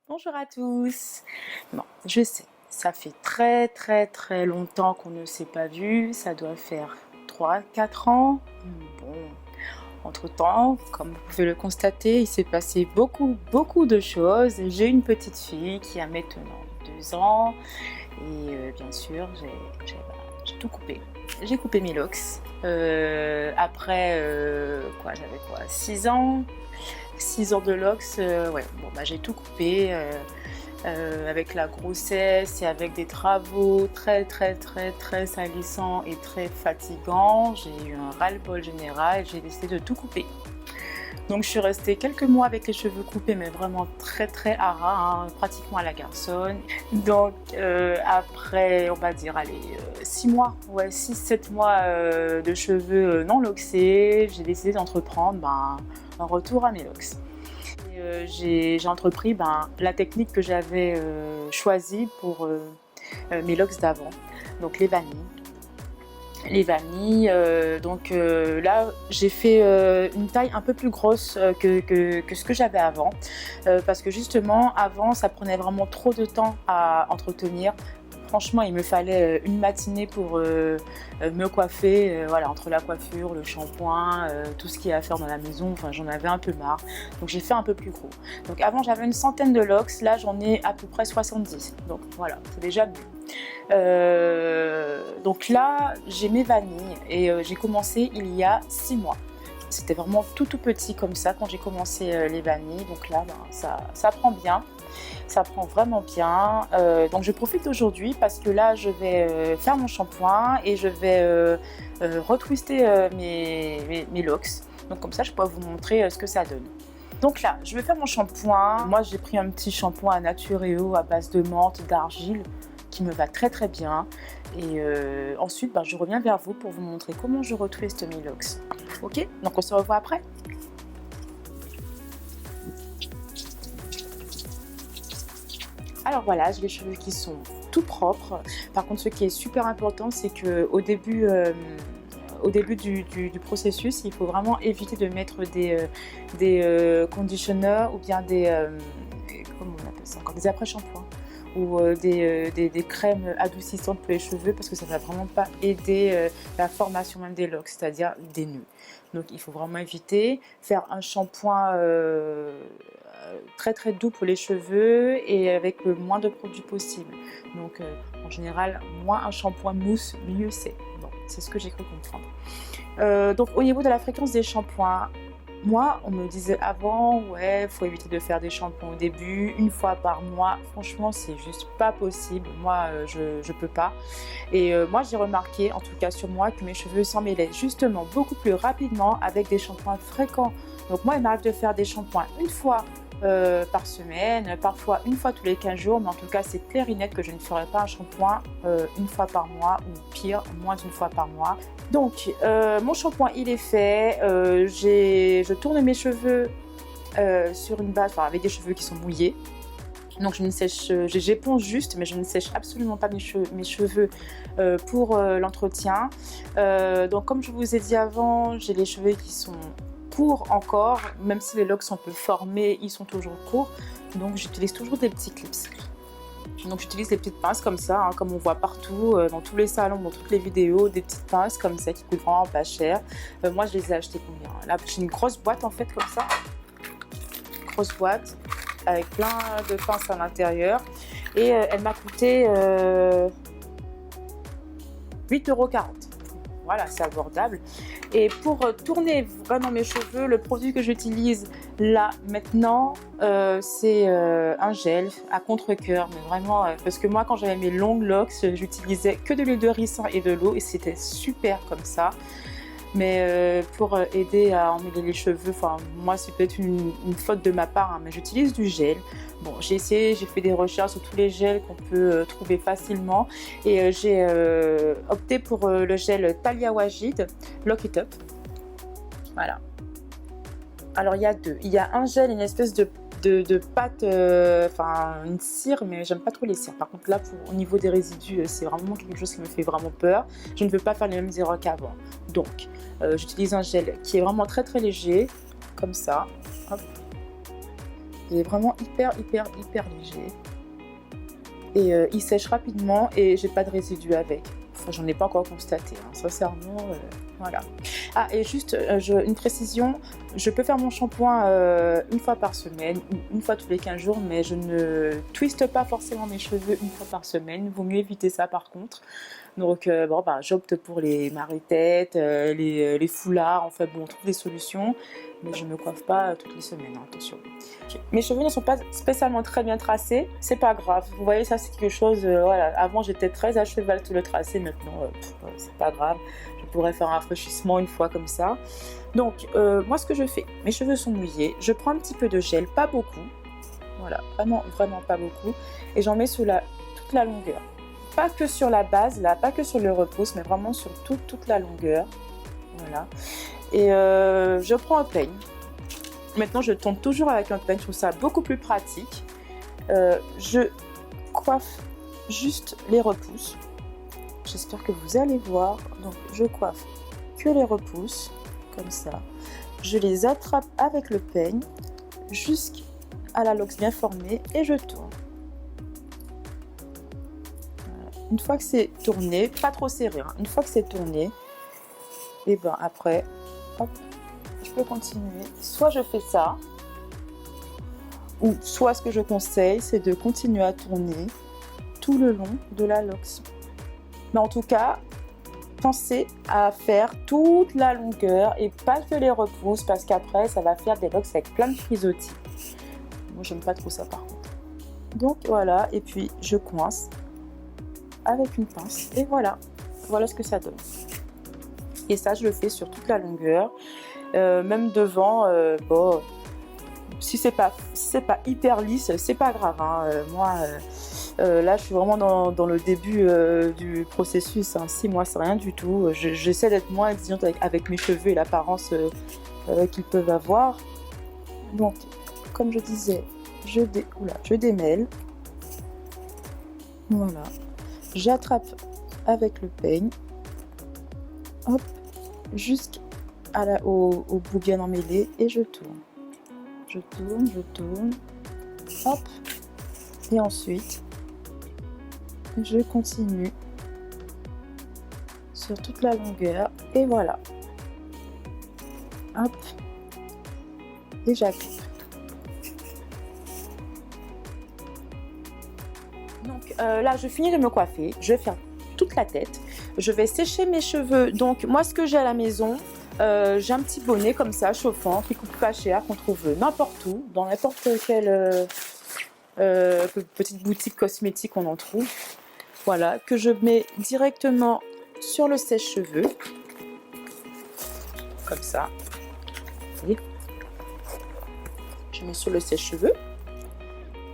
Bonjour à tous. Bon, je sais, ça fait très longtemps qu'on ne s'est pas vu. Ça doit faire 3, 4 ans. Bon, entre-temps, comme vous pouvez le constater, il s'est passé beaucoup de choses. J'ai une petite fille qui a maintenant 2 ans. Et bien sûr, j'ai tout coupé. J'ai coupé mes locks. Après, j'avais 6 ans. 6 ans de locks, ouais, bon, bah, j'ai tout coupé avec la grossesse et avec des travaux très salissants et très fatigants. J'ai eu un ras-le-bol général et j'ai décidé de tout couper. Donc je suis restée quelques mois avec les cheveux coupés, mais vraiment très à ras, hein, pratiquement à la garçonne. Donc après, on va dire, allez, 6 mois, ouais, 6-7 mois de cheveux non loxés, j'ai décidé d'entreprendre un retour à mes locks. J'ai entrepris la technique que j'avais choisie pour mes locks d'avant, donc les vanilles. Là j'ai fait une taille un peu plus grosse que ce que j'avais avant, parce que justement avant ça prenait vraiment trop de temps à entretenir. Franchement, il me fallait une matinée pour me coiffer, voilà, entre la coiffure, le shampoing, tout ce qu'il y a à faire dans la maison, enfin j'en avais un peu marre, donc j'ai fait un peu plus gros. Donc avant j'avais une centaine de locks, là j'en ai à peu près 70, donc voilà, c'est déjà mieux. Donc là j'ai mes vanilles et j'ai commencé il y a 6 mois. C'était vraiment tout petit comme ça quand j'ai commencé les vanilles, donc là ça prend bien. Ça prend vraiment bien. Donc je profite d'aujourd'hui parce que là je vais faire mon shampoing et je vais retwister mes locks. Donc comme ça je pourrais vous montrer ce que ça donne. Donc là je vais faire mon shampoing. Moi j'ai pris un petit shampoing à Natureo à base de menthe, d'argile qui me va très bien. Et ensuite je reviens vers vous pour vous montrer comment je retwiste mes locks. Ok, donc on se revoit après. Alors voilà, j'ai les cheveux qui sont tout propres. Par contre, ce qui est super important, c'est qu'au début, du processus, il faut vraiment éviter de mettre des conditionneurs ou bien comment on appelle ça encore, des après-shampoings ou des crèmes adoucissantes pour les cheveux parce que ça ne va vraiment pas aider la formation même des locks, c'est-à-dire des nœuds. Donc il faut vraiment éviter, faire un shampoing très doux pour les cheveux et avec le moins de produits possible. Donc en général, moins un shampoing mousse, mieux c'est. Bon, c'est ce que j'ai cru comprendre. Donc au niveau de la fréquence des shampoings, moi on me disait avant, ouais, faut éviter de faire des shampoings au début, 1 fois par mois. Franchement, c'est juste pas possible. Moi, je peux pas. Et moi, j'ai remarqué, en tout cas sur moi, que mes cheveux s'en mêlaient justement beaucoup plus rapidement avec des shampoings fréquents. Donc moi, il m'arrive de faire des shampoings 1 fois par semaine, parfois 1 fois tous les 15 jours, mais en tout cas c'est clair et net que je ne ferai pas un shampoing 1 fois par mois ou pire, moins d'1 fois par mois. Donc mon shampoing il est fait, je tourne mes cheveux sur une base, avec des cheveux qui sont mouillés. Donc j'éponge juste, mais je ne sèche absolument pas mes cheveux pour l'entretien. Donc comme je vous ai dit avant, j'ai les cheveux qui sont courts encore, même si les locks sont un peu formés, ils sont toujours courts. Donc j'utilise toujours des petits clips. Donc j'utilise des petites pinces comme ça, hein, comme on voit partout, dans tous les salons, dans toutes les vidéos, des petites pinces comme ça qui coûtent vraiment pas cher. Moi je les ai achetées combien? Là j'ai une grosse boîte en fait comme ça. Grosse boîte avec plein de pinces à l'intérieur. Et elle m'a coûté 8,40 €. Voilà, c'est abordable. Et pour tourner vraiment mes cheveux, le produit que j'utilise là maintenant, c'est un gel à contre-cœur. Mais vraiment, parce que moi, quand j'avais mes longues locks, j'utilisais que de l'huile de ricin et de l'eau et c'était super comme ça. Mais pour aider à emmêler les cheveux, enfin moi c'est peut-être une faute de ma part, hein, mais j'utilise du gel. Bon, j'ai essayé, j'ai fait des recherches sur tous les gels qu'on peut trouver facilement et j'ai opté pour le gel Thalia Wajid Lock It Up. Voilà. Alors il y a deux. Il y a un gel, une espèce de pâte, une cire, mais j'aime pas trop les cires. Par contre là, au niveau des résidus, c'est vraiment quelque chose qui me fait vraiment peur. Je ne veux pas faire les mêmes erreurs qu'avant. Donc, j'utilise un gel qui est vraiment très léger, comme ça. Hop. Il est vraiment hyper léger. Et il sèche rapidement et j'ai pas de résidus avec. Enfin, j'en ai pas encore constaté, hein. Sincèrement, voilà. Ah, et juste une précision, je peux faire mon shampoing une fois par semaine ou une fois tous les 15 jours, mais je ne twiste pas forcément mes cheveux une fois par semaine. Vaut mieux éviter ça par contre. Donc bon, bah, j'opte pour les marée-têtes, les foulards, enfin bon, on trouve des solutions, mais je ne me coiffe pas toutes les semaines, hein, attention. Okay. Mes cheveux ne sont pas spécialement très bien tracés, c'est pas grave. Vous voyez, ça c'est quelque chose, voilà, avant j'étais très à cheval sur le tracé, maintenant c'est pas grave. Je pourrais faire un rafraîchissement une fois comme ça. Donc moi ce que je fais, mes cheveux sont mouillés, je prends un petit peu de gel, pas beaucoup, voilà, vraiment pas beaucoup, et j'en mets sur toute la longueur. Pas que sur la base, là, pas que sur le repousse, mais vraiment sur toute la longueur. Voilà. Et je prends un peigne. Maintenant, je tourne toujours avec un peigne. Je trouve ça beaucoup plus pratique. Je coiffe juste les repousses. J'espère que vous allez voir. Donc, je coiffe que les repousses, comme ça. Je les attrape avec le peigne jusqu'à la loque bien formée et je tourne. Une fois que c'est tourné, pas trop serré, hein. Une fois que c'est tourné, et ben après, hop, je peux continuer. Soit je fais ça, ou soit ce que je conseille, c'est de continuer à tourner tout le long de la loque. Mais en tout cas, pensez à faire toute la longueur et pas que les repousses, parce qu'après, ça va faire des locks avec plein de frisottis. Moi, j'aime pas trop ça par contre. Donc voilà, et puis je coince avec une pince et voilà ce que ça donne. Et ça je le fais sur toute la longueur, même devant. Bon, si c'est pas hyper lisse, c'est pas grave, hein. Moi là je suis vraiment dans le début du processus, hein. 6 mois c'est rien du tout. J'essaie d'être moins exigeante avec mes cheveux et l'apparence qu'ils peuvent avoir. Donc comme je disais, je démêle, voilà. J'attrape avec le peigne, hop, jusqu'au bout bien emmêlé et je tourne. Je tourne, hop, et ensuite je continue sur toute la longueur et voilà, hop, et j'applique. Donc là je finis de me coiffer, je vais faire toute la tête, je vais sécher mes cheveux. Donc moi ce que j'ai à la maison, j'ai un petit bonnet comme ça chauffant qui coûte pas cher, qu'on trouve n'importe où, dans n'importe quelle petite boutique cosmétique on en trouve. Voilà, que je mets directement sur le sèche-cheveux, comme ça. Vous voyez, je mets sur le sèche-cheveux.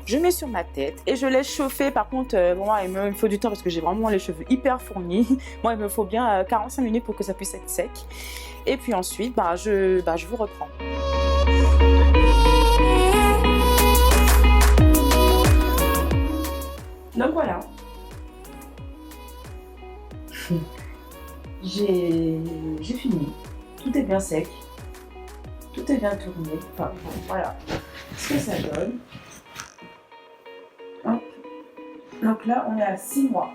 Je mets sur ma tête et je laisse chauffer. Par contre, moi, il me faut du temps parce que j'ai vraiment les cheveux hyper fournis. Moi, il me faut bien 45 minutes pour que ça puisse être sec. Et puis ensuite, je vous reprends. Donc voilà. J'ai fini. Tout est bien sec. Tout est bien tourné. Enfin, bon, voilà ce que ça donne. Donc là, on est à 6 mois.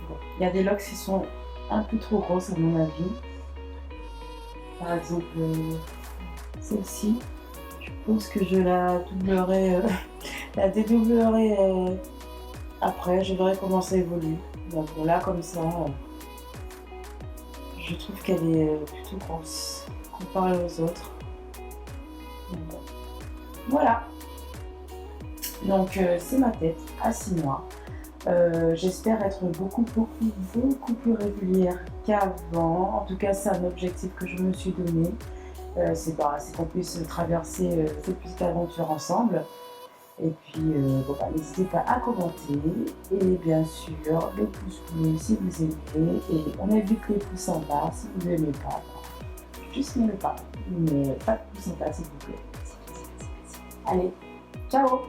Bon, il y a des locks qui sont un peu trop grosses à mon avis. Par exemple, celle-ci, je pense que je la doublerai, la dédoublerai après, je verrai comment ça évolue. Donc là, comme ça, je trouve qu'elle est plutôt grosse comparée aux autres. Donc, voilà. Donc c'est ma tête à 6 mois. J'espère être beaucoup plus régulière qu'avant. En tout cas, c'est un objectif que je me suis donné. C'est qu'on puisse traverser cette petite aventure ensemble. Et puis, n'hésitez pas à commenter et bien sûr le pouce bleu si vous aimez. Et on évite les pouces en bas si vous n'aimez pas. Juste n'aimez pas, mais pas de pouces en bas s'il vous plaît. Allez, ciao!